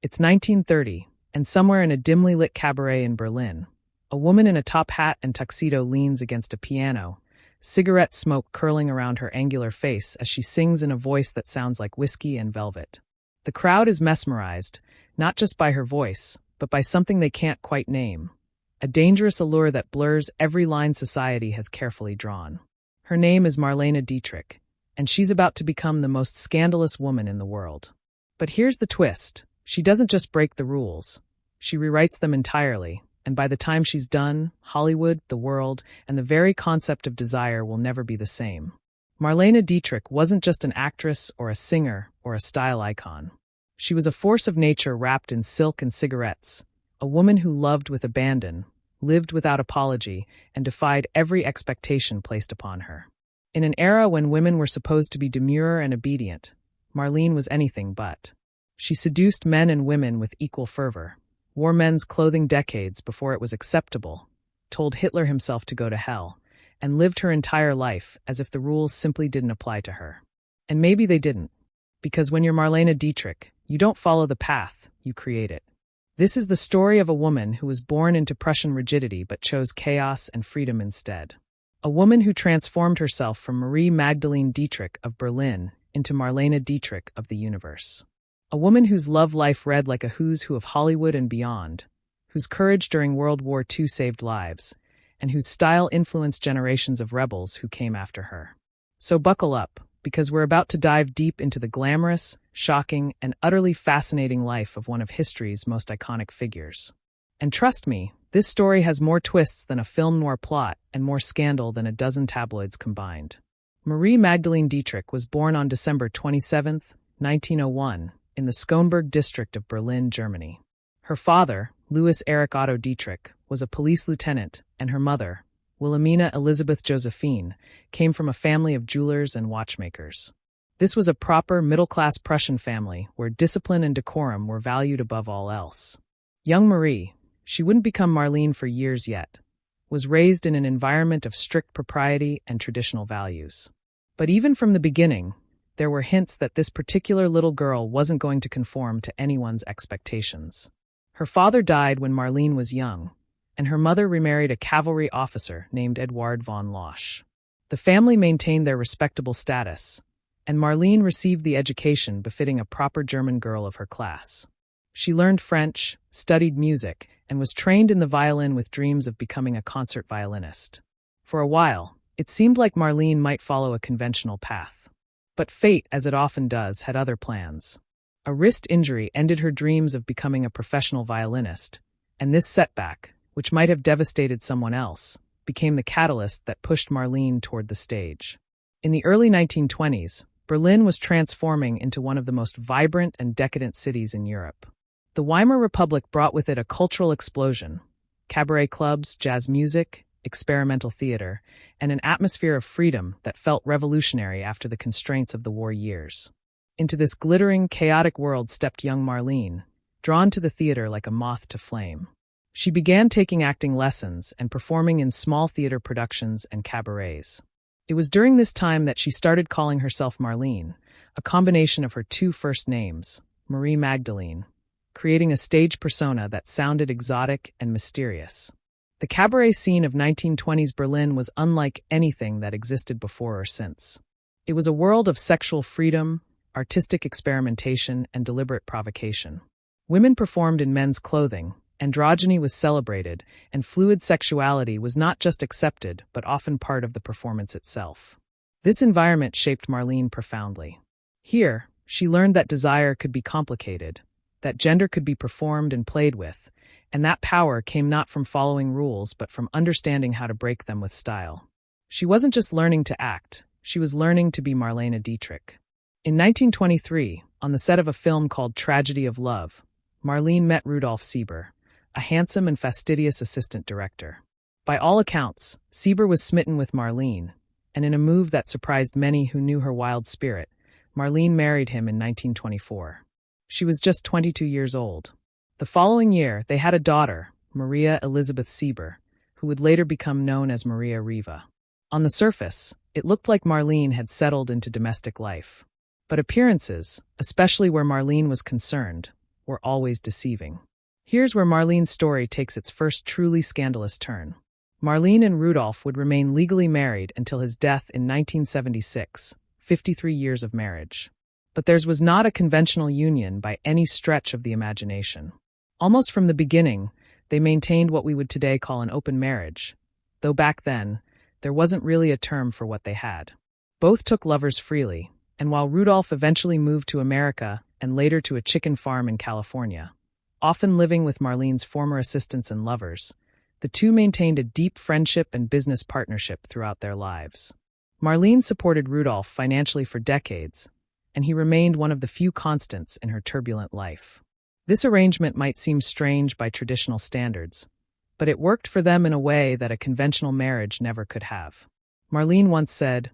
It's 1930, and somewhere in a dimly lit cabaret in Berlin, a woman in a top hat and tuxedo leans against a piano, cigarette smoke curling around her angular face as she sings in a voice that sounds like whiskey and velvet. The crowd is mesmerized, not just by her voice, but by something they can't quite name, a dangerous allure that blurs every line society has carefully drawn. Her name is Marlene Dietrich, and she's about to become the most scandalous woman in the world. But here's the twist. She doesn't just break the rules. She rewrites them entirely, and by the time she's done, Hollywood, the world, and the very concept of desire will never be the same. Marlene Dietrich wasn't just an actress or a singer or a style icon. She was a force of nature wrapped in silk and cigarettes, a woman who loved with abandon, lived without apology, and defied every expectation placed upon her. In an era when women were supposed to be demure and obedient, Marlene was anything but. She seduced men and women with equal fervor, wore men's clothing decades before it was acceptable, told Hitler himself to go to hell, and lived her entire life as if the rules simply didn't apply to her. And maybe they didn't, because when you're Marlene Dietrich, you don't follow the path, you create it. This is the story of a woman who was born into Prussian rigidity but chose chaos and freedom instead. A woman who transformed herself from Marie Magdalene Dietrich of Berlin into Marlene Dietrich of the universe. A woman whose love life read like a who's who of Hollywood and beyond, whose courage during World War II saved lives, and whose style influenced generations of rebels who came after her. So buckle up, because we're about to dive deep into the glamorous, shocking, and utterly fascinating life of one of history's most iconic figures. And trust me, this story has more twists than a film noir plot and more scandal than a dozen tabloids combined. Marie Magdalene Dietrich was born on December 27, 1901, in the Schönberg district of Berlin, Germany. Her father, Louis Erich Otto Dietrich, was a police lieutenant, and her mother, Wilhelmina Elisabeth Josephine, came from a family of jewelers and watchmakers. This was a proper middle-class Prussian family where discipline and decorum were valued above all else. Young Marie, she wouldn't become Marlene for years yet, was raised in an environment of strict propriety and traditional values. But even from the beginning, there were hints that this particular little girl wasn't going to conform to anyone's expectations. Her father died when Marlene was young, and her mother remarried a cavalry officer named Eduard von Losch. The family maintained their respectable status, and Marlene received the education befitting a proper German girl of her class. She learned French, studied music, and was trained in the violin with dreams of becoming a concert violinist. For a while, it seemed like Marlene might follow a conventional path. But fate, as it often does, had other plans. A wrist injury ended her dreams of becoming a professional violinist, and this setback, which might have devastated someone else, became the catalyst that pushed Marlene toward the stage. In the early 1920s, Berlin was transforming into one of the most vibrant and decadent cities in Europe. The Weimar Republic brought with it a cultural explosion: cabaret clubs, jazz music, experimental theater, and an atmosphere of freedom that felt revolutionary after the constraints of the war years. Into this glittering, chaotic world stepped young Marlene, drawn to the theater like a moth to flame. She began taking acting lessons and performing in small theater productions and cabarets. It was during this time that she started calling herself Marlene, a combination of her two first names, Marie Magdalene, creating a stage persona that sounded exotic and mysterious. The cabaret scene of 1920s Berlin was unlike anything that existed before or since. It was a world of sexual freedom, artistic experimentation, and deliberate provocation. Women performed in men's clothing, androgyny was celebrated, and fluid sexuality was not just accepted but often part of the performance itself. This environment shaped Marlene profoundly. Here, she learned that desire could be complicated, that gender could be performed and played with, and that power came not from following rules but from understanding how to break them with style. She wasn't just learning to act, she was learning to be Marlene Dietrich. In 1923, on the set of a film called Tragedy of Love, Marlene met Rudolf Sieber, a handsome and fastidious assistant director. By all accounts, Sieber was smitten with Marlene, and in a move that surprised many who knew her wild spirit, Marlene married him in 1924. She was just 22 years old. The following year, they had a daughter, Maria Elisabeth Sieber, who would later become known as Maria Riva. On the surface, it looked like Marlene had settled into domestic life. But appearances, especially where Marlene was concerned, were always deceiving. Here's where Marlene's story takes its first truly scandalous turn. Marlene and Rudolf would remain legally married until his death in 1976, 53 years of marriage. But theirs was not a conventional union by any stretch of the imagination. Almost from the beginning, they maintained what we would today call an open marriage, though back then, there wasn't really a term for what they had. Both took lovers freely, and while Rudolf eventually moved to America and later to a chicken farm in California, often living with Marlene's former assistants and lovers, the two maintained a deep friendship and business partnership throughout their lives. Marlene supported Rudolf financially for decades, and he remained one of the few constants in her turbulent life. This arrangement might seem strange by traditional standards, but it worked for them in a way that a conventional marriage never could have. Marlene once said,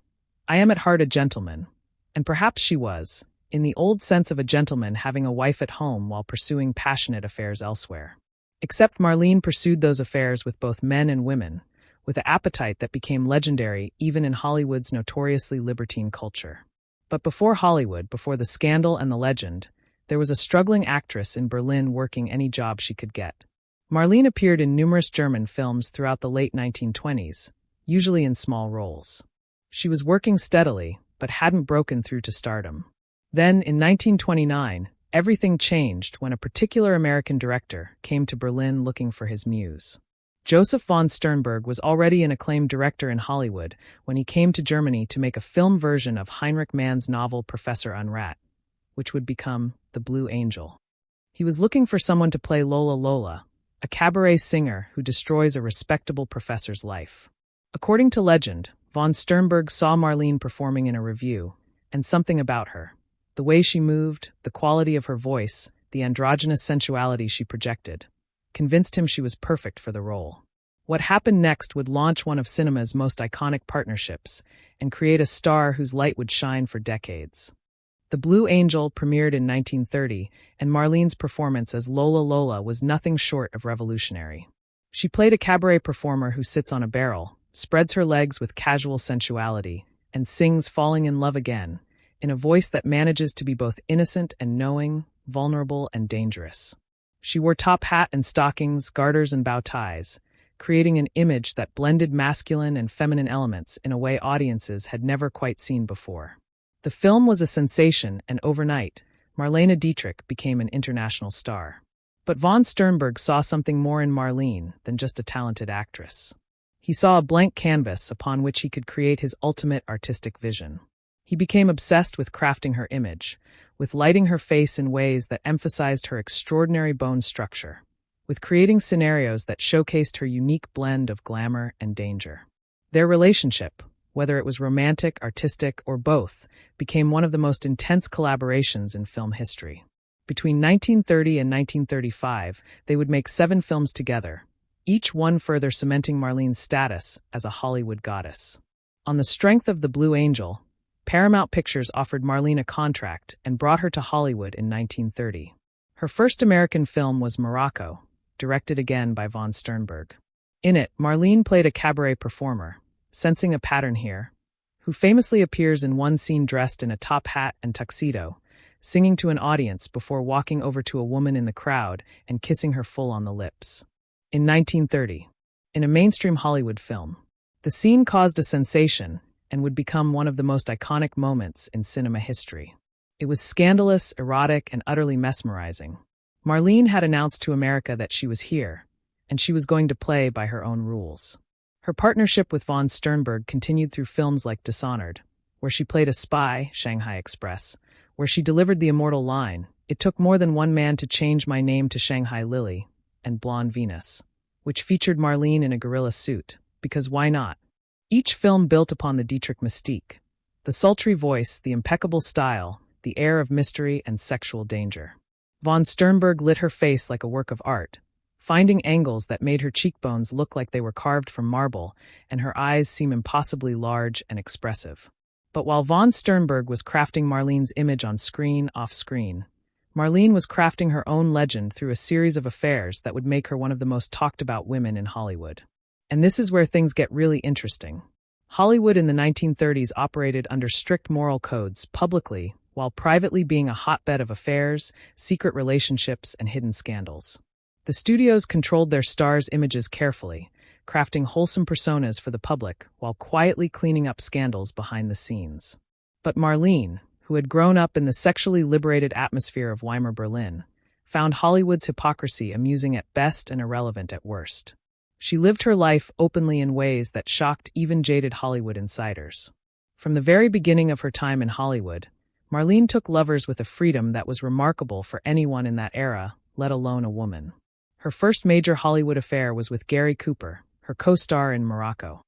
"I am at heart a gentleman," and perhaps she was, in the old sense of a gentleman having a wife at home while pursuing passionate affairs elsewhere. Except Marlene pursued those affairs with both men and women, with an appetite that became legendary even in Hollywood's notoriously libertine culture. But before Hollywood, before the scandal and the legend, there was a struggling actress in Berlin working any job she could get. Marlene appeared in numerous German films throughout the late 1920s, usually in small roles. She was working steadily, but hadn't broken through to stardom. Then, in 1929, everything changed when a particular American director came to Berlin looking for his muse. Josef von Sternberg was already an acclaimed director in Hollywood when he came to Germany to make a film version of Heinrich Mann's novel Professor Unrat, which would become The Blue Angel. He was looking for someone to play Lola Lola, a cabaret singer who destroys a respectable professor's life. According to legend, von Sternberg saw Marlene performing in a review, and something about her, the way she moved, the quality of her voice, the androgynous sensuality she projected, convinced him she was perfect for the role. What happened next would launch one of cinema's most iconic partnerships and create a star whose light would shine for decades. The Blue Angel premiered in 1930, and Marlene's performance as Lola Lola was nothing short of revolutionary. She played a cabaret performer who sits on a barrel, spreads her legs with casual sensuality, and sings Falling in Love Again, in a voice that manages to be both innocent and knowing, vulnerable and dangerous. She wore top hat and stockings, garters and bow ties, creating an image that blended masculine and feminine elements in a way audiences had never quite seen before. The film was a sensation, and overnight, Marlene Dietrich became an international star. But von Sternberg saw something more in Marlene than just a talented actress. He saw a blank canvas upon which he could create his ultimate artistic vision. He became obsessed with crafting her image, with lighting her face in ways that emphasized her extraordinary bone structure, with creating scenarios that showcased her unique blend of glamour and danger. Their relationship, whether it was romantic, artistic, or both, became one of the most intense collaborations in film history. Between 1930 and 1935, they would make 7 films together, each one further cementing Marlene's status as a Hollywood goddess. On the strength of The Blue Angel, Paramount Pictures offered Marlene a contract and brought her to Hollywood in 1930. Her first American film was Morocco, directed again by von Sternberg. In it, Marlene played a cabaret performer, sensing a pattern here, who famously appears in one scene dressed in a top hat and tuxedo, singing to an audience before walking over to a woman in the crowd and kissing her full on the lips. In 1930, in a mainstream Hollywood film, the scene caused a sensation and would become one of the most iconic moments in cinema history. It was scandalous, erotic, and utterly mesmerizing. Marlene had announced to America that she was here, and she was going to play by her own rules. Her partnership with von Sternberg continued through films like Dishonored, where she played a spy, Shanghai Express, where she delivered the immortal line, "It took more than one man to change my name to Shanghai Lily," and Blonde Venus, which featured Marlene in a gorilla suit, because why not? Each film built upon the Dietrich mystique, the sultry voice, the impeccable style, the air of mystery and sexual danger. Von Sternberg lit her face like a work of art, finding angles that made her cheekbones look like they were carved from marble and her eyes seem impossibly large and expressive. But while von Sternberg was crafting Marlene's image on screen, off-screen, Marlene was crafting her own legend through a series of affairs that would make her one of the most talked-about women in Hollywood. And this is where things get really interesting. Hollywood in the 1930s operated under strict moral codes publicly, while privately being a hotbed of affairs, secret relationships, and hidden scandals. The studios controlled their stars' images carefully, crafting wholesome personas for the public while quietly cleaning up scandals behind the scenes. But Marlene, who had grown up in the sexually liberated atmosphere of Weimar Berlin, found Hollywood's hypocrisy amusing at best and irrelevant at worst. She lived her life openly in ways that shocked even jaded Hollywood insiders. From the very beginning of her time in Hollywood, Marlene took lovers with a freedom that was remarkable for anyone in that era, let alone a woman. Her first major Hollywood affair was with Gary Cooper, her co-star in Morocco.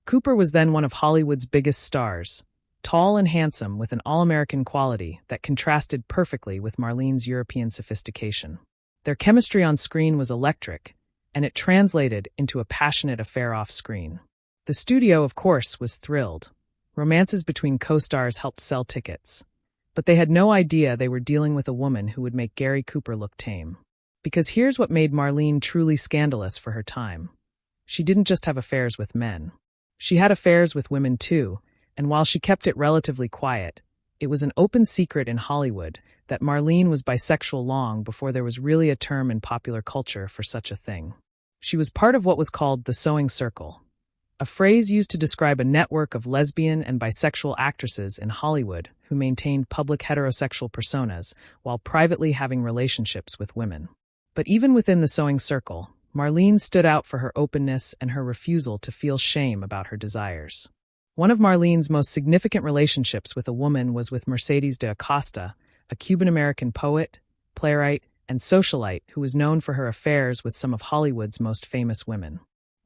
Cooper was then one of Hollywood's biggest stars, tall and handsome with an all-American quality that contrasted perfectly with Marlene's European sophistication. Their chemistry on screen was electric, and it translated into a passionate affair off-screen. The studio, of course, was thrilled. Romances between co-stars helped sell tickets. But they had no idea they were dealing with a woman who would make Gary Cooper look tame. Because here's what made Marlene truly scandalous for her time. She didn't just have affairs with men. She had affairs with women too, and while she kept it relatively quiet, it was an open secret in Hollywood that Marlene was bisexual long before there was really a term in popular culture for such a thing. She was part of what was called the sewing circle, a phrase used to describe a network of lesbian and bisexual actresses in Hollywood who maintained public heterosexual personas while privately having relationships with women. But even within the sewing circle, Marlene stood out for her openness and her refusal to feel shame about her desires. One of Marlene's most significant relationships with a woman was with Mercedes de Acosta, a Cuban-American poet, playwright, and socialite who was known for her affairs with some of Hollywood's most famous women.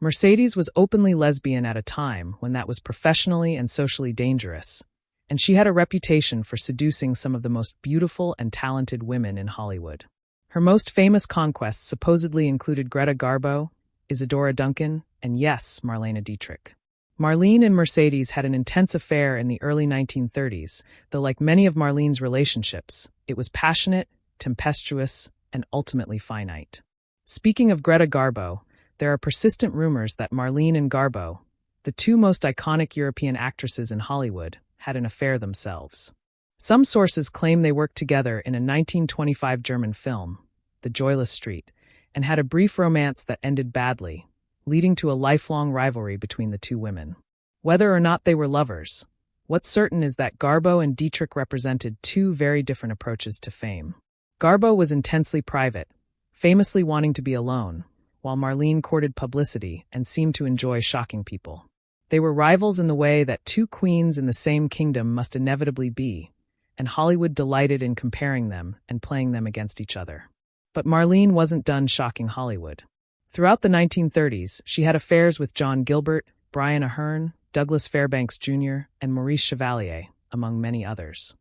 Mercedes was openly lesbian at a time when that was professionally and socially dangerous, and she had a reputation for seducing some of the most beautiful and talented women in Hollywood. Her most famous conquests supposedly included Greta Garbo, Isadora Duncan, and yes, Marlene Dietrich. Marlene and Mercedes had an intense affair in the early 1930s, though like many of Marlene's relationships, it was passionate, tempestuous, and ultimately finite. Speaking of Greta Garbo, there are persistent rumors that Marlene and Garbo, the two most iconic European actresses in Hollywood, had an affair themselves. Some sources claim they worked together in a 1925 German film, The Joyless Street, and had a brief romance that ended badly, leading to a lifelong rivalry between the two women. Whether or not they were lovers, what's certain is that Garbo and Dietrich represented two very different approaches to fame. Garbo was intensely private, famously wanting to be alone, while Marlene courted publicity and seemed to enjoy shocking people. They were rivals in the way that two queens in the same kingdom must inevitably be, and Hollywood delighted in comparing them and playing them against each other. But Marlene wasn't done shocking Hollywood. Throughout the 1930s, she had affairs with John Gilbert, Brian Aherne, Douglas Fairbanks Jr., and Maurice Chevalier, among many others.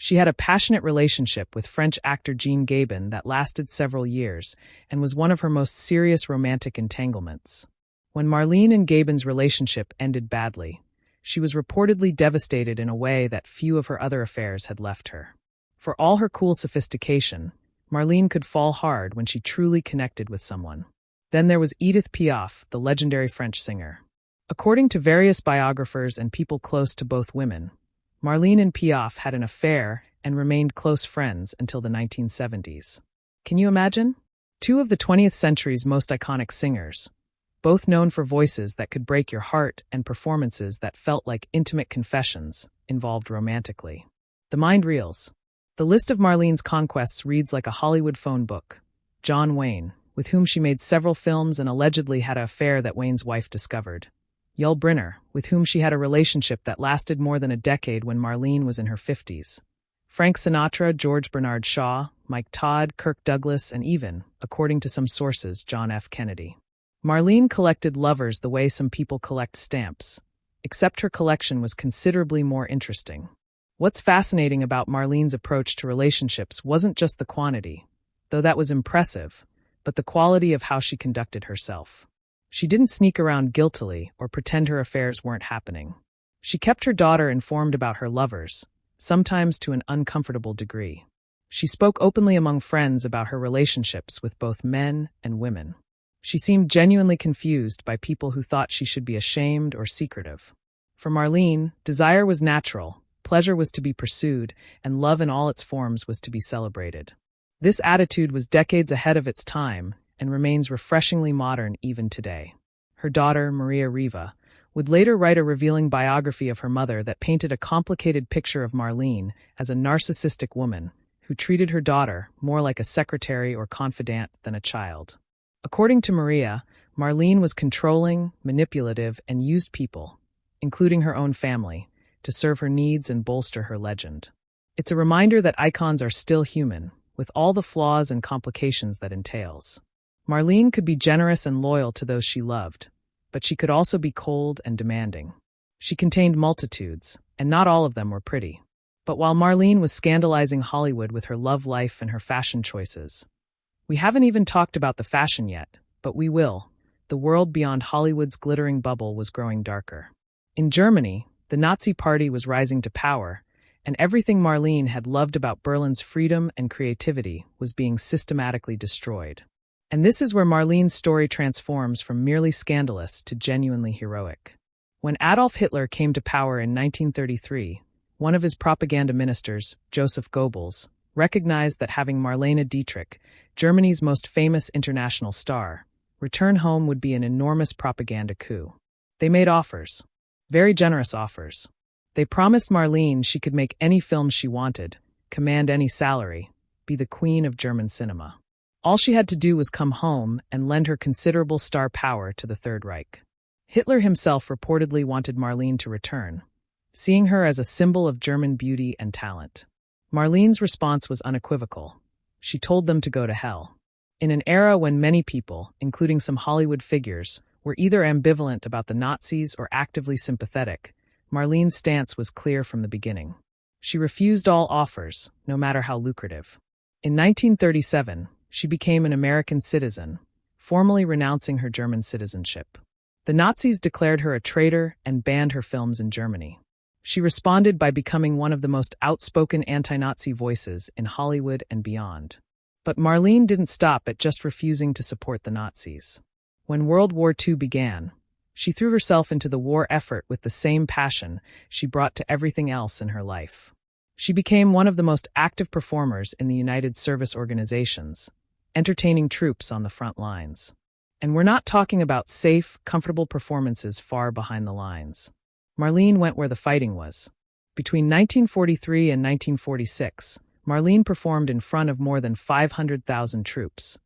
She had a passionate relationship with French actor Jean Gabin that lasted several years and was one of her most serious romantic entanglements. When Marlene and Gabin's relationship ended badly, she was reportedly devastated in a way that few of her other affairs had left her. For all her cool sophistication, Marlene could fall hard when she truly connected with someone. Then there was Édith Piaf, the legendary French singer. According to various biographers and people close to both women, Marlene and Piaf had an affair and remained close friends until the 1970s. Can you imagine? Two of the 20th century's most iconic singers, both known for voices that could break your heart and performances that felt like intimate confessions, involved romantically. The mind reels. The list of Marlene's conquests reads like a Hollywood phone book. John Wayne, with whom she made several films and allegedly had an affair that Wayne's wife discovered. Yul Brynner, with whom she had a relationship that lasted more than a decade when Marlene was in her 50s. Frank Sinatra, George Bernard Shaw, Mike Todd, Kirk Douglas, and even, according to some sources, John F. Kennedy. Marlene collected lovers the way some people collect stamps, except her collection was considerably more interesting. What's fascinating about Marlene's approach to relationships wasn't just the quantity, though that was impressive, but the quality of how she conducted herself. She didn't sneak around guiltily or pretend her affairs weren't happening. She kept her daughter informed about her lovers, sometimes to an uncomfortable degree. She spoke openly among friends about her relationships with both men and women. She seemed genuinely confused by people who thought she should be ashamed or secretive. For Marlene, desire was natural, Pleasure was to be pursued, and love in all its forms was to be celebrated. This attitude was decades ahead of its time and remains refreshingly modern even today. Her daughter, Maria Riva, would later write a revealing biography of her mother that painted a complicated picture of Marlene as a narcissistic woman who treated her daughter more like a secretary or confidant than a child. According to Maria, Marlene was controlling, manipulative, and used people, including her own family, to serve her needs and bolster her legend. It's a reminder that icons are still human, with all the flaws and complications that entails. Marlene could be generous and loyal to those she loved, but she could also be cold and demanding. She contained multitudes, and not all of them were pretty. But while Marlene was scandalizing Hollywood with her love life and her fashion choices, we haven't even talked about the fashion yet, but we will. The world beyond Hollywood's glittering bubble was growing darker. In Germany, the Nazi Party was rising to power, and everything Marlene had loved about Berlin's freedom and creativity was being systematically destroyed. And this is where Marlene's story transforms from merely scandalous to genuinely heroic. When Adolf Hitler came to power in 1933, one of his propaganda ministers, Joseph Goebbels, recognized that having Marlene Dietrich, Germany's most famous international star, return home would be an enormous propaganda coup. They made offers. Very generous offers. They promised Marlene she could make any film she wanted, command any salary, be the queen of German cinema. All she had to do was come home and lend her considerable star power to the Third Reich. Hitler himself reportedly wanted Marlene to return, seeing her as a symbol of German beauty and talent. Marlene's response was unequivocal. She told them to go to hell. In an era when many people, including some Hollywood figures, were either ambivalent about the Nazis or actively sympathetic, Marlene's stance was clear from the beginning. She refused all offers, no matter how lucrative. In 1937, she became an American citizen, formally renouncing her German citizenship. The Nazis declared her a traitor and banned her films in Germany. She responded by becoming one of the most outspoken anti-Nazi voices in Hollywood and beyond. But Marlene didn't stop at just refusing to support the Nazis. When World War II began, she threw herself into the war effort with the same passion she brought to everything else in her life. She became one of the most active performers in the United Service Organizations, entertaining troops on the front lines. And we're not talking about safe, comfortable performances far behind the lines. Marlene went where the fighting was. Between 1943 and 1946, Marlene performed in front of more than 500,000 troops,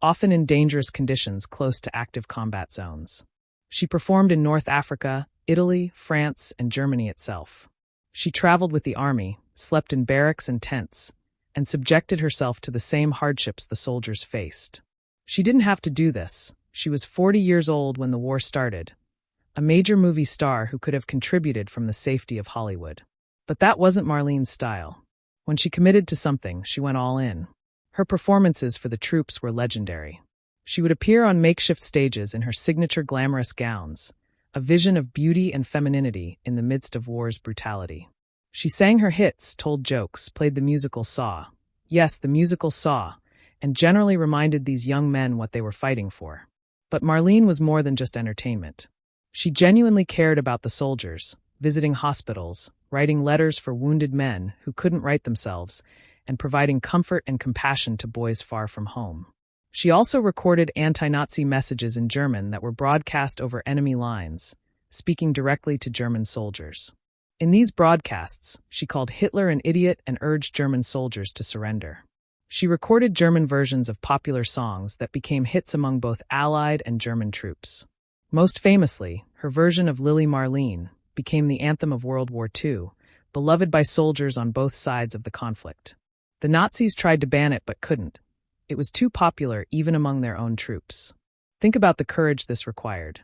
often in dangerous conditions close to active combat zones. She performed in North Africa, Italy, France, and Germany itself. She traveled with the army, slept in barracks and tents, and subjected herself to the same hardships the soldiers faced. She didn't have to do this. She was 40 years old when the war started, a major movie star who could have contributed from the safety of Hollywood. But that wasn't Marlene's style. When she committed to something, she went all in. Her performances for the troops were legendary. She would appear on makeshift stages in her signature glamorous gowns, a vision of beauty and femininity in the midst of war's brutality. She sang her hits, told jokes, played the musical Saw. Yes, the musical Saw, and generally reminded these young men what they were fighting for. But Marlene was more than just entertainment. She genuinely cared about the soldiers, visiting hospitals, writing letters for wounded men who couldn't write themselves, and providing comfort and compassion to boys far from home. She also recorded anti-Nazi messages in German that were broadcast over enemy lines, speaking directly to German soldiers. In these broadcasts, she called Hitler an idiot and urged German soldiers to surrender. She recorded German versions of popular songs that became hits among both Allied and German troops. Most famously, her version of Lily Marlene became the anthem of World War II, beloved by soldiers on both sides of the conflict. The Nazis tried to ban it but couldn't. It was too popular even among their own troops. Think about the courage this required.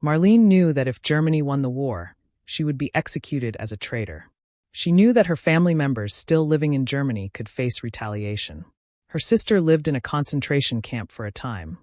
Marlene knew that if Germany won the war, she would be executed as a traitor. She knew that her family members still living in Germany could face retaliation. Her sister lived in a concentration camp for a time.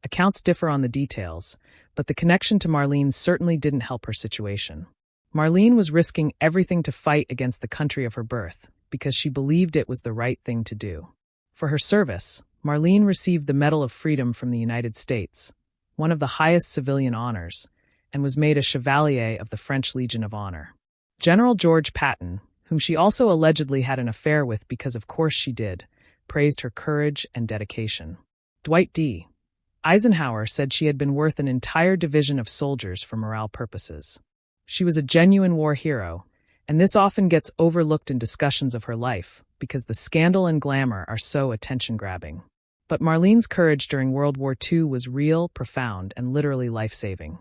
Accounts differ on the details, but the connection to Marlene certainly didn't help her situation. Marlene was risking everything to fight against the country of her birth because she believed it was the right thing to do. For her service, Marlene received the Medal of Freedom from the United States, one of the highest civilian honors, and was made a Chevalier of the French Legion of Honor. General George Patton, whom she also allegedly had an affair with because of course she did, praised her courage and dedication. Dwight D. Eisenhower said she had been worth an entire division of soldiers for morale purposes. She was a genuine war hero, and this often gets overlooked in discussions of her life because the scandal and glamour are so attention-grabbing. But Marlene's courage during World War II was real, profound, and literally life-saving.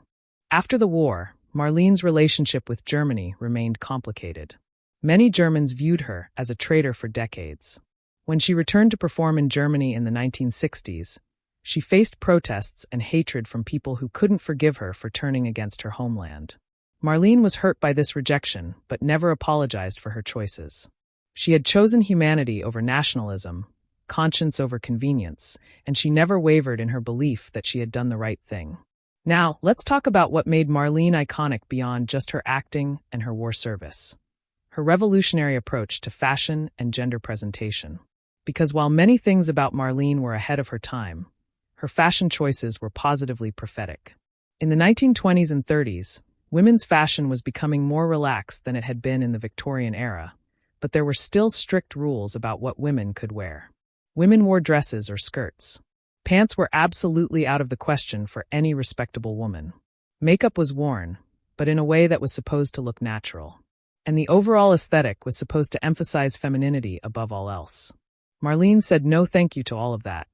After the war, Marlene's relationship with Germany remained complicated. Many Germans viewed her as a traitor for decades. When she returned to perform in Germany in the 1960s, she faced protests and hatred from people who couldn't forgive her for turning against her homeland. Marlene was hurt by this rejection, but never apologized for her choices. She had chosen humanity over nationalism, conscience over convenience, and she never wavered in her belief that she had done the right thing. Now, let's talk about what made Marlene iconic beyond just her acting and her war service. Her revolutionary approach to fashion and gender presentation. Because while many things about Marlene were ahead of her time, her fashion choices were positively prophetic. In the 1920s and 30s, women's fashion was becoming more relaxed than it had been in the Victorian era, but there were still strict rules about what women could wear. Women wore dresses or skirts. Pants were absolutely out of the question for any respectable woman. Makeup was worn, but in a way that was supposed to look natural. And the overall aesthetic was supposed to emphasize femininity above all else. Marlene said no thank you to all of that.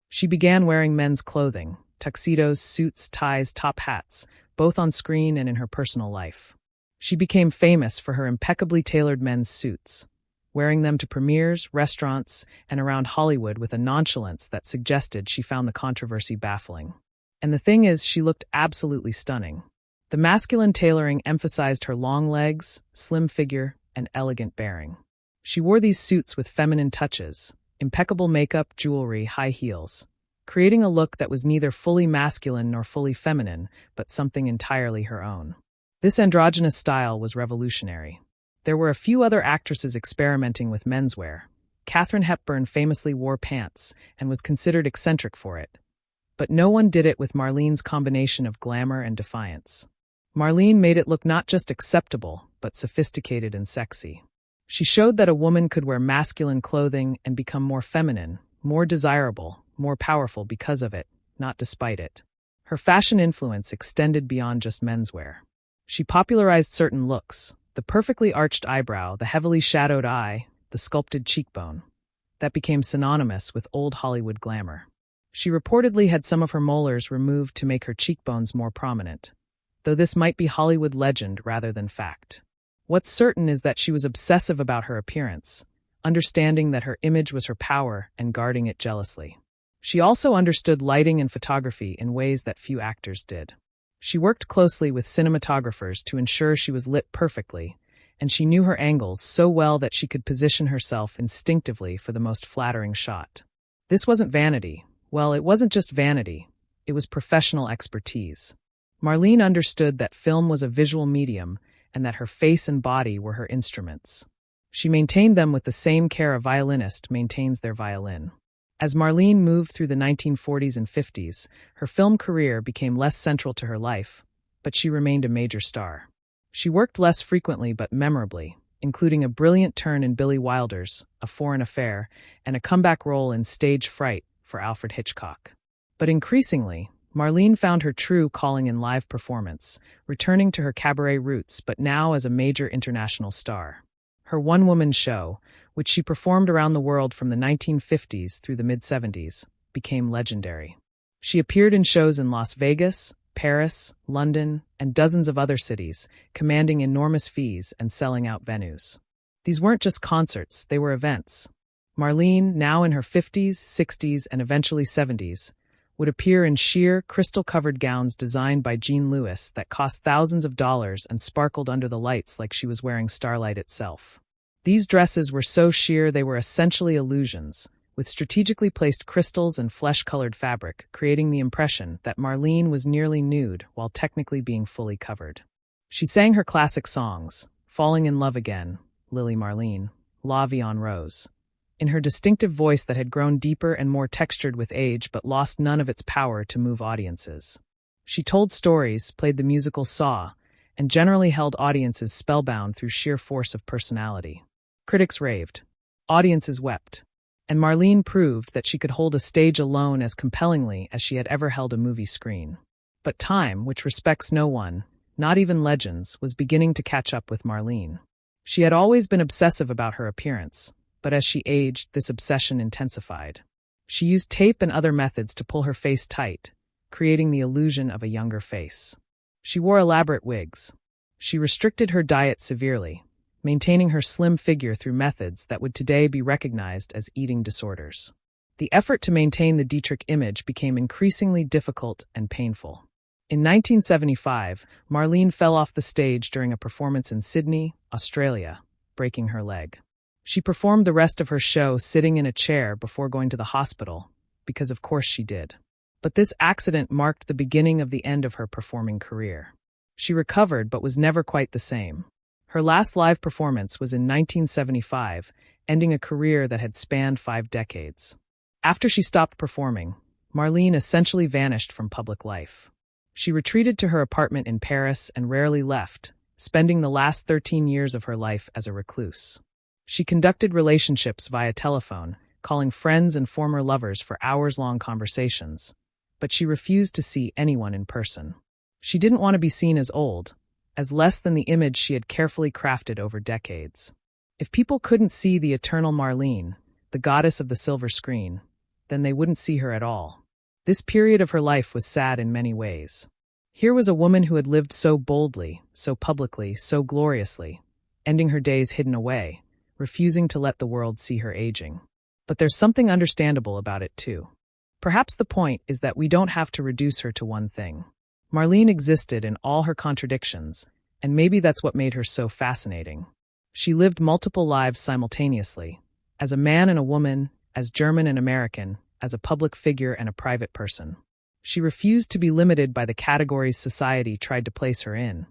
She began wearing men's clothing, tuxedos, suits, ties, top hats, both on screen and in her personal life. She became famous for her impeccably tailored men's suits, wearing them to premieres, restaurants, and around Hollywood with a nonchalance that suggested she found the controversy baffling. And the thing is, she looked absolutely stunning. The masculine tailoring emphasized her long legs, slim figure, and elegant bearing. She wore these suits with feminine touches, impeccable makeup, jewelry, high heels, creating a look that was neither fully masculine nor fully feminine, but something entirely her own. This androgynous style was revolutionary. There were a few other actresses experimenting with menswear. Katharine Hepburn famously wore pants and was considered eccentric for it. But no one did it with Marlene's combination of glamour and defiance. Marlene made it look not just acceptable, but sophisticated and sexy. She showed that a woman could wear masculine clothing and become more feminine, more desirable, more powerful because of it, not despite it. Her fashion influence extended beyond just menswear. She popularized certain looks, the perfectly arched eyebrow, the heavily shadowed eye, the sculpted cheekbone, that became synonymous with old Hollywood glamour. She reportedly had some of her molars removed to make her cheekbones more prominent, though this might be Hollywood legend rather than fact. What's certain is that she was obsessive about her appearance, understanding that her image was her power and guarding it jealously. She also understood lighting and photography in ways that few actors did. She worked closely with cinematographers to ensure she was lit perfectly, and she knew her angles so well that she could position herself instinctively for the most flattering shot. This wasn't vanity. Well, it wasn't just vanity. It was professional expertise. Marlene understood that film was a visual medium and that her face and body were her instruments. She maintained them with the same care a violinist maintains their violin. As Marlene moved through the 1940s and 50s, her film career became less central to her life, but she remained a major star. She worked less frequently but memorably, including a brilliant turn in Billy Wilder's A Foreign Affair and a comeback role in Stage Fright for Alfred Hitchcock. But increasingly, Marlene found her true calling in live performance, returning to her cabaret roots but now as a major international star. Her one-woman show, which she performed around the world from the 1950s through the mid-70s, became legendary. She appeared in shows in Las Vegas, Paris, London, and dozens of other cities, commanding enormous fees and selling out venues. These weren't just concerts, they were events. Marlene, now in her 50s, 60s, and eventually 70s, would appear in sheer, crystal-covered gowns designed by Jean Louis that cost thousands of dollars and sparkled under the lights like she was wearing starlight itself. These dresses were so sheer they were essentially illusions, with strategically placed crystals and flesh-colored fabric, creating the impression that Marlene was nearly nude while technically being fully covered. She sang her classic songs, Falling in Love Again, Lily Marlene, La Vie en Rose, in her distinctive voice that had grown deeper and more textured with age but lost none of its power to move audiences. She told stories, played the musical Saw, and generally held audiences spellbound through sheer force of personality. Critics raved. Audiences wept. And Marlene proved that she could hold a stage alone as compellingly as she had ever held a movie screen. But time, which respects no one, not even legends, was beginning to catch up with Marlene. She had always been obsessive about her appearance, but as she aged, this obsession intensified. She used tape and other methods to pull her face tight, creating the illusion of a younger face. She wore elaborate wigs. She restricted her diet severely, maintaining her slim figure through methods that would today be recognized as eating disorders. The effort to maintain the Dietrich image became increasingly difficult and painful. In 1975, Marlene fell off the stage during a performance in Sydney, Australia, breaking her leg. She performed the rest of her show sitting in a chair before going to the hospital, because of course she did. But this accident marked the beginning of the end of her performing career. She recovered but was never quite the same. Her last live performance was in 1975, ending a career that had spanned 5 decades. After she stopped performing, Marlene essentially vanished from public life. She retreated to her apartment in Paris and rarely left, spending the last 13 years of her life as a recluse. She conducted relationships via telephone, calling friends and former lovers for hours-long conversations, but she refused to see anyone in person. She didn't want to be seen as old, as less than the image she had carefully crafted over decades. If people couldn't see the eternal Marlene, the goddess of the silver screen, then they wouldn't see her at all. This period of her life was sad in many ways. Here was a woman who had lived so boldly, so publicly, so gloriously, ending her days hidden away, refusing to let the world see her aging. But there's something understandable about it too. Perhaps the point is that we don't have to reduce her to one thing. Marlene existed in all her contradictions, and maybe that's what made her so fascinating. She lived multiple lives simultaneously, as a man and a woman, as German and American, as a public figure and a private person. She refused to be limited by the categories society tried to place her in,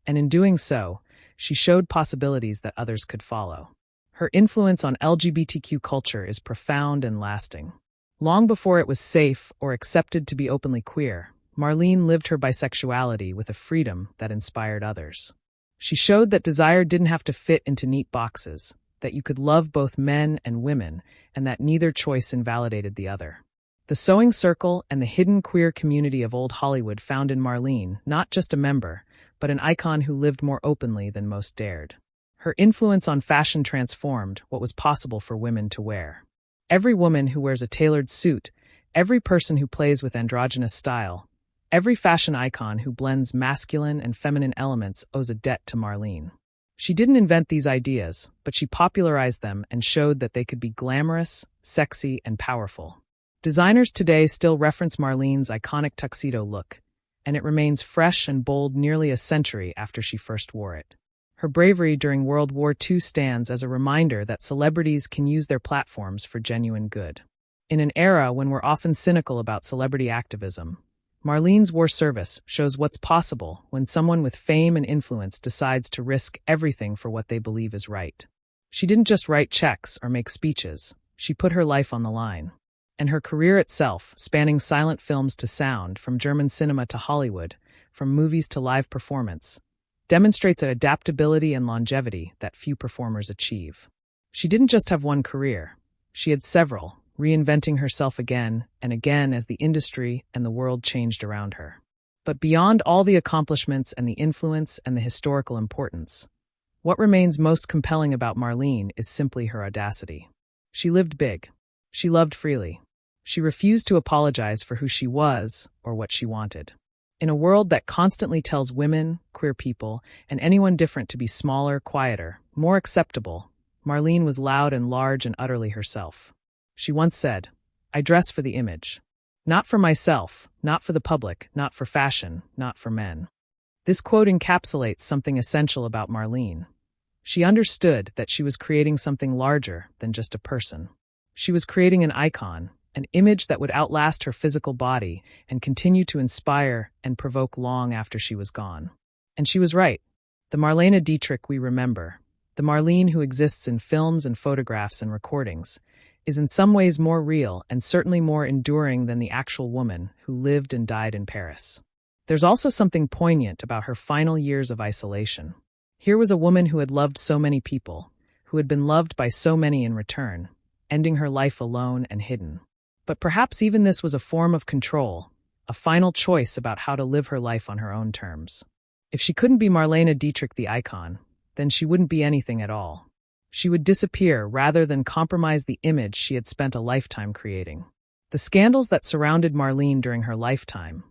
and in doing so, she showed possibilities that others could follow. Her influence on LGBTQ culture is profound and lasting. Long before it was safe or accepted to be openly queer, Marlene lived her bisexuality with a freedom that inspired others. She showed that desire didn't have to fit into neat boxes, that you could love both men and women, and that neither choice invalidated the other. The Sewing Circle and the hidden queer community of old Hollywood found in Marlene not just a member, but an icon who lived more openly than most dared. Her influence on fashion transformed what was possible for women to wear. Every woman who wears a tailored suit, every person who plays with androgynous style, every fashion icon who blends masculine and feminine elements owes a debt to Marlene. She didn't invent these ideas, but she popularized them and showed that they could be glamorous, sexy, and powerful. Designers today still reference Marlene's iconic tuxedo look, and it remains fresh and bold nearly a century after she first wore it. Her bravery during World War II stands as a reminder that celebrities can use their platforms for genuine good. In an era when we're often cynical about celebrity activism, Marlene's war service shows what's possible when someone with fame and influence decides to risk everything for what they believe is right. She didn't just write checks or make speeches, she put her life on the line. And her career itself, spanning silent films to sound, from German cinema to Hollywood, from movies to live performance, demonstrates an adaptability and longevity that few performers achieve. She didn't just have one career, she had several, reinventing herself again and again as the industry and the world changed around her. But beyond all the accomplishments and the influence and the historical importance, what remains most compelling about Marlene is simply her audacity. She lived big. She loved freely. She refused to apologize for who she was or what she wanted. In a world that constantly tells women, queer people, and anyone different to be smaller, quieter, more acceptable, Marlene was loud and large and utterly herself. She once said, "I dress for the image. Not for myself, not for the public, not for fashion, not for men." This quote encapsulates something essential about Marlene. She understood that she was creating something larger than just a person. She was creating an icon, an image that would outlast her physical body and continue to inspire and provoke long after she was gone. And she was right. The Marlene Dietrich we remember, the Marlene who exists in films and photographs and recordings, is in some ways more real and certainly more enduring than the actual woman who lived and died in Paris. There's also something poignant about her final years of isolation. Here was a woman who had loved so many people, who had been loved by so many in return, ending her life alone and hidden. But perhaps even this was a form of control, a final choice about how to live her life on her own terms. If she couldn't be Marlene Dietrich the icon, then she wouldn't be anything at all. She would disappear rather than compromise the image she had spent a lifetime creating. The scandals that surrounded Marlene during her lifetime,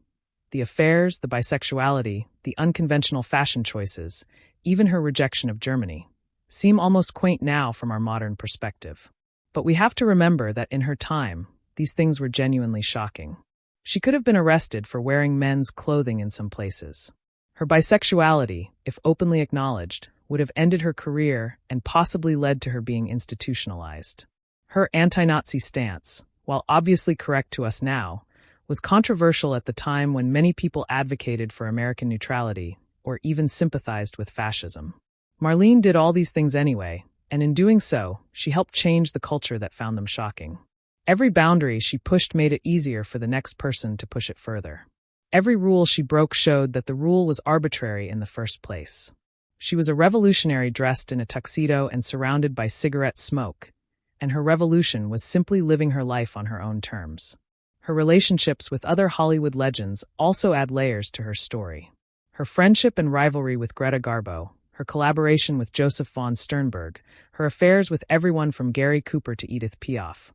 the affairs, the bisexuality, the unconventional fashion choices, even her rejection of Germany, seem almost quaint now from our modern perspective. But we have to remember that in her time, these things were genuinely shocking. She could have been arrested for wearing men's clothing in some places. Her bisexuality, if openly acknowledged, would have ended her career and possibly led to her being institutionalized. Her anti-Nazi stance, while obviously correct to us now, was controversial at the time when many people advocated for American neutrality or even sympathized with fascism. Marlene did all these things anyway, and in doing so, she helped change the culture that found them shocking. Every boundary she pushed made it easier for the next person to push it further. Every rule she broke showed that the rule was arbitrary in the first place. She was a revolutionary dressed in a tuxedo and surrounded by cigarette smoke, and her revolution was simply living her life on her own terms. Her relationships with other Hollywood legends also add layers to her story. Her friendship and rivalry with Greta Garbo, her collaboration with Josef von Sternberg, her affairs with everyone from Gary Cooper to Édith Piaf.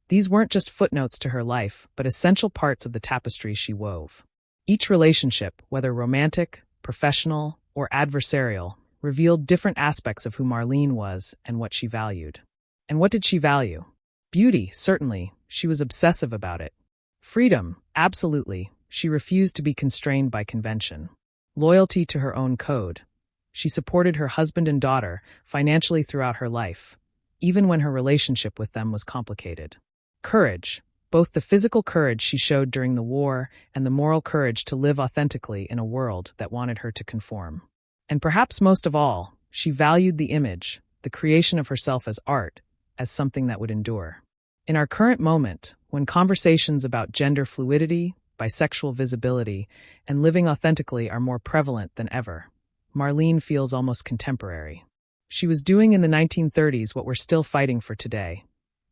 These weren't just footnotes to her life, but essential parts of the tapestry she wove. Each relationship, whether romantic, professional, or adversarial, revealed different aspects of who Marlene was and what she valued. And what did she value? Beauty, certainly. She was obsessive about it. Freedom, absolutely. She refused to be constrained by convention. Loyalty to her own code. She supported her husband and daughter financially throughout her life, even when her relationship with them was complicated. Courage, both the physical courage she showed during the war and the moral courage to live authentically in a world that wanted her to conform. And perhaps most of all, she valued the image, the creation of herself as art, as something that would endure. In our current moment, when conversations about gender fluidity, bisexual visibility, and living authentically are more prevalent than ever, Marlene feels almost contemporary. She was doing in the 1930s what we're still fighting for today.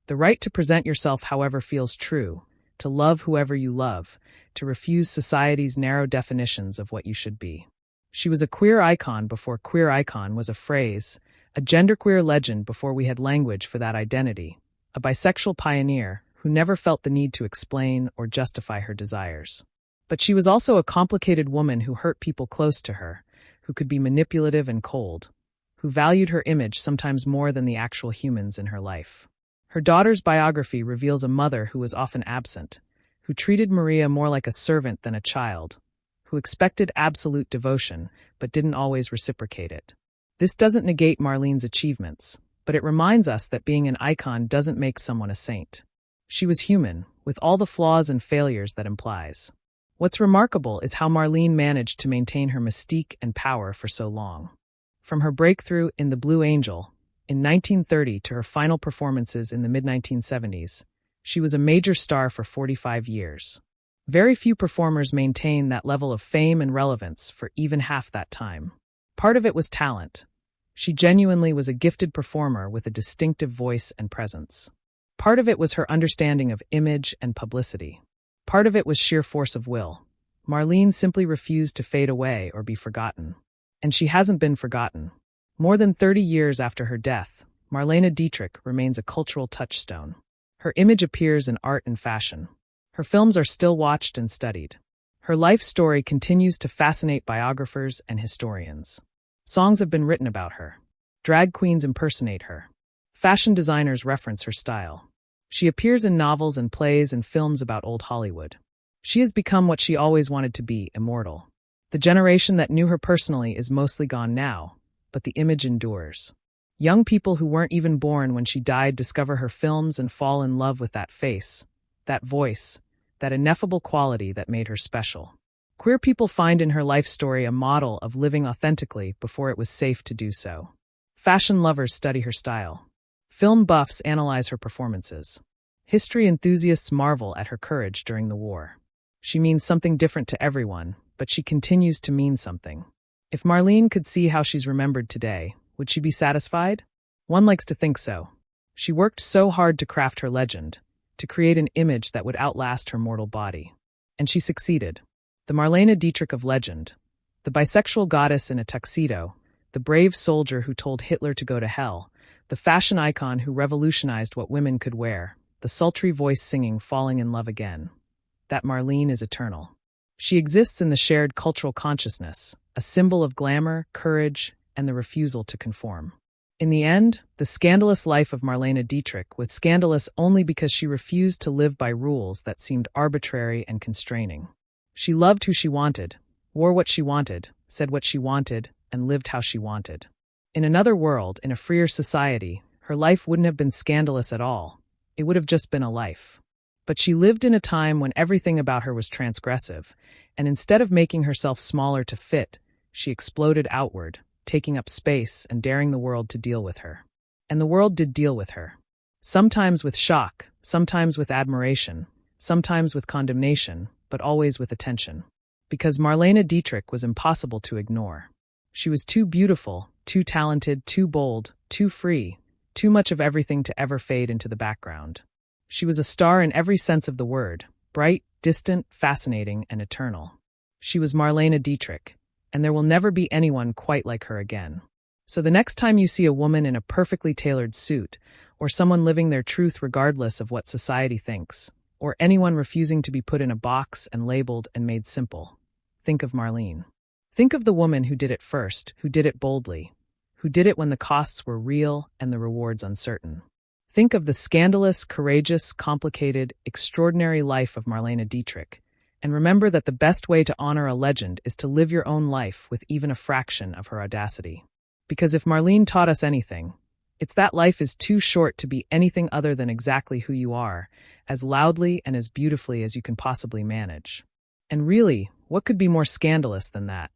The right to present yourself however feels true, to love whoever you love, to refuse society's narrow definitions of what you should be. She was a queer icon before queer icon was a phrase, a genderqueer legend before we had language for that identity, a bisexual pioneer who never felt the need to explain or justify her desires. But she was also a complicated woman who hurt people close to her, who could be manipulative and cold, who valued her image sometimes more than the actual humans in her life. Her daughter's biography reveals a mother who was often absent, who treated Maria more like a servant than a child, who expected absolute devotion but didn't always reciprocate it. This doesn't negate Marlene's achievements, but it reminds us that being an icon doesn't make someone a saint. She was human, with all the flaws and failures that implies. What's remarkable is how Marlene managed to maintain her mystique and power for so long. From her breakthrough in The Blue Angel in 1930 to her final performances in the mid-1970s, she was a major star for 45 years. Very few performers maintain that level of fame and relevance for even half that time. Part of it was talent. She genuinely was a gifted performer with a distinctive voice and presence. Part of it was her understanding of image and publicity. Part of it was sheer force of will. Marlene simply refused to fade away or be forgotten. And she hasn't been forgotten. More than 30 years after her death, Marlene Dietrich remains a cultural touchstone. Her image appears in art and fashion. Her films are still watched and studied. Her life story continues to fascinate biographers and historians. Songs have been written about her. Drag queens impersonate her. Fashion designers reference her style. She appears in novels and plays and films about old Hollywood. She has become what she always wanted to be, immortal. The generation that knew her personally is mostly gone now, but the image endures. Young people who weren't even born when she died discover her films and fall in love with that face, that voice, that ineffable quality that made her special. Queer people find in her life story a model of living authentically before it was safe to do so. Fashion lovers study her style. Film buffs analyze her performances. History enthusiasts marvel at her courage during the war. She means something different to everyone, but she continues to mean something. If Marlene could see how she's remembered today, would she be satisfied? One likes to think so. She worked so hard to craft her legend, to create an image that would outlast her mortal body. And she succeeded. The Marlene Dietrich of legend, the bisexual goddess in a tuxedo, the brave soldier who told Hitler to go to hell, the fashion icon who revolutionized what women could wear, the sultry voice singing Falling in Love Again. That Marlene is eternal. She exists in the shared cultural consciousness, a symbol of glamour, courage, and the refusal to conform. In the end, the scandalous life of Marlene Dietrich was scandalous only because she refused to live by rules that seemed arbitrary and constraining. She loved who she wanted, wore what she wanted, said what she wanted, and lived how she wanted. In another world, in a freer society, her life wouldn't have been scandalous at all. It would have just been a life. But she lived in a time when everything about her was transgressive, and instead of making herself smaller to fit, she exploded outward, taking up space and daring the world to deal with her. And the world did deal with her. Sometimes with shock, sometimes with admiration, sometimes with condemnation, but always with attention. Because Marlene Dietrich was impossible to ignore. She was too beautiful, too talented, too bold, too free, too much of everything to ever fade into the background. She was a star in every sense of the word, bright, distant, fascinating, and eternal. She was Marlene Dietrich, and there will never be anyone quite like her again. So the next time you see a woman in a perfectly tailored suit, or someone living their truth regardless of what society thinks, or anyone refusing to be put in a box and labeled and made simple, think of Marlene. Think of the woman who did it first, who did it boldly, who did it when the costs were real and the rewards uncertain. Think of the scandalous, courageous, complicated, extraordinary life of Marlene Dietrich, and remember that the best way to honor a legend is to live your own life with even a fraction of her audacity. Because if Marlene taught us anything, it's that life is too short to be anything other than exactly who you are, as loudly and as beautifully as you can possibly manage. And really, what could be more scandalous than that?